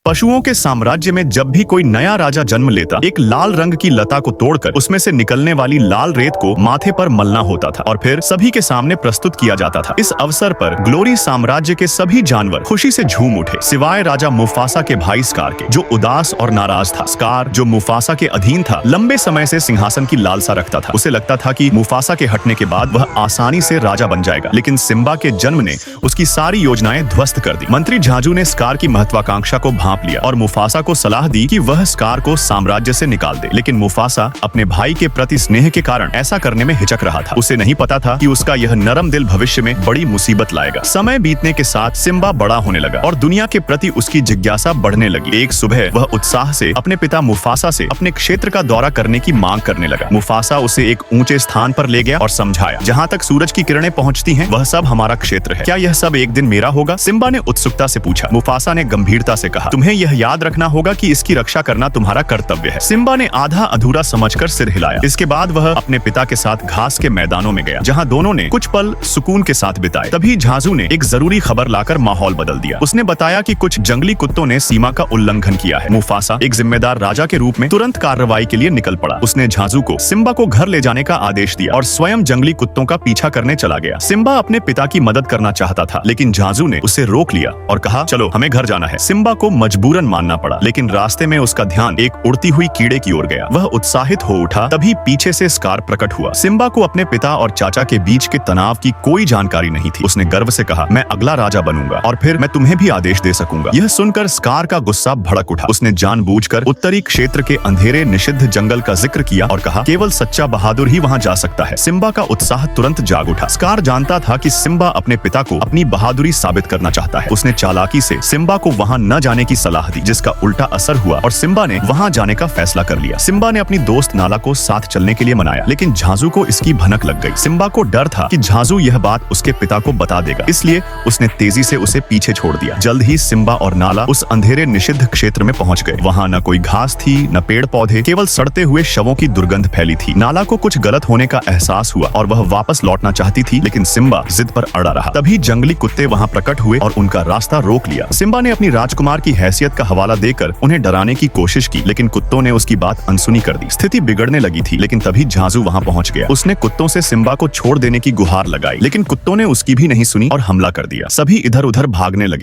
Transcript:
पशुओं के साम्राज्य में जब भी कोई नया राजा जन्म लेता, एक लाल रंग की लता को तोड़कर उसमें से निकलने वाली लाल रेत को माथे पर मलना होता था और फिर सभी के सामने प्रस्तुत किया जाता था। इस अवसर पर ग्लोरी साम्राज्य के सभी जानवर खुशी से झूम उठे, सिवाय राजा मुफासा के भाई स्कार के, जो उदास और नाराज था। स्कार, जो मुफासा के अधीन था, लंबे समय से सिंहासन की लालसा रखता था। उसे लगता था कि मुफासा के हटने के बाद वह आसानी से राजा बन जाएगा, लेकिन सिम्बा के जन्म ने उसकी सारी योजनाएं ध्वस्त कर दी। मंत्री झांझू ने स्कार की महत्वाकांक्षा को भांप लिया और मुफासा को सलाह दी कि वह स्कार को साम्राज्य से निकाल दे, लेकिन मुफासा अपने भाई के प्रति स्नेह के कारण ऐसा करने में हिचक रहा था। उसे नहीं पता था कि उसका यह नरम दिल भविष्य में बड़ी मुसीबत लाएगा। समय बीतने के साथ सिम्बा बड़ा होने लगा और दुनिया के प्रति उसकी जिज्ञासा बढ़ने लगी। एक सुबह वह उत्साह से अपने पिता मुफासा से अपने क्षेत्र का दौरा करने की मांग करने लगा। मुफासा उसे एक ऊंचे स्थान पर ले गया और समझाया, जहाँ तक सूरज की किरणें पहुँचती हैं, वह सब हमारा क्षेत्र है। क्या यह सब एक दिन मेरा होगा? सिम्बा ने उत्सुकता से पूछा। मुफासा ने गंभीरता से कहा, तुम्हें यह याद रखना होगा कि इसकी रक्षा करना तुम्हारा कर्तव्य है। सिम्बा ने आधा अधूरा समझकर सिर हिलाया। इसके बाद वह अपने पिता के साथ घास के मैदानों में गया, जहाँ दोनों ने कुछ पल सुकून के साथ बिताए। तभी झांझू ने एक जरूरी खबर लाकर माहौल बदल दिया। उसने बताया कि कुछ जंगली कुत्तों ने सीमा का उल्लंघन किया है। मुफासा एक जिम्मेदार राजा के रूप में तुरंत कार्रवाई के लिए निकल पड़ा। उसने झांझू को सिम्बा को घर ले जाने का आदेश दिया और स्वयं जंगली कुत्तों का पीछा करने चला गया। सिम्बा अपने पिता की मदद करना चाहता था, लेकिन झांझू ने उसे रोक लिया और कहा, चलो हमें घर जाना है। सिम्बा को मजबूरन मानना पड़ा, लेकिन रास्ते में उसका ध्यान एक उड़ती हुई कीड़े की ओर गया। वह उत्साहित हो उठा। तभी पीछे से स्कार प्रकट हुआ। सिम्बा को अपने पिता और चाचा के बीच के तनाव की कोई जानकारी नहीं थी। उसने गर्व से कहा, मैं अगला राजा बनूंगा और फिर मैं तुम्हें भी आदेश दे सकूंगा। यह सुनकर स्कार का गुस्सा भड़क उठा। उसने जानबूझकर उत्तरी क्षेत्र के अंधेरे निषिद्ध जंगल का जिक्र किया और कहा, केवल सच्चा बहादुर ही वहां जा सकता है। सिम्बा का उत्साह तुरंत जाग उठा। स्कार जानता था कि सिम्बा अपने पिता को अपनी बहादुरी साबित करना चाहता है। उसने चालाकी से सिम्बा को वहां न जाने की सलाह दी, जिसका उल्टा असर हुआ और सिम्बा ने वहां जाने का फैसला कर लिया। सिम्बा ने अपनी दोस्त नाला को साथ चलने के लिए मनाया, लेकिन झांझू को इसकी भनक लग गई। सिम्बा को डर था कि झांझू यह बात उसके पिता को बता देगा, इसलिए उसने तेजी से उसे पीछे छोड़ दिया। जल्द ही सिम्बा और नाला उस अंधेरे निषिद्ध क्षेत्र में पहुंच गए। वहां न कोई घास थी, न पेड़ पौधे, केवल सड़ते हुए शवों की दुर्गंध फैली थी। नाला को कुछ गलत होने का एहसास हुआ और वह वापस लौटना चाहती थी, लेकिन सिम्बा जिद पर अड़ा रहा। तभी जंगली कुत्ते वहां प्रकट हुए और उनका रास्ता रोक लिया। सिम्बा ने अपनी राजकुमार की हैसियत का हवाला देकर उन्हें डराने की कोशिश की, लेकिन कुत्तों ने उसकी बात अनसुनी कर दी। स्थिति बिगड़ने लगी थी, लेकिन तभी झांझू वहां पहुंच गया। उसने कुत्तों से सिम्बा को छोड़ देने की गुहार लगाई, लेकिन कुत्तों ने उसकी भी नहीं सुनी और हमला कर दिया। सभी इधर उधर भागने लगे।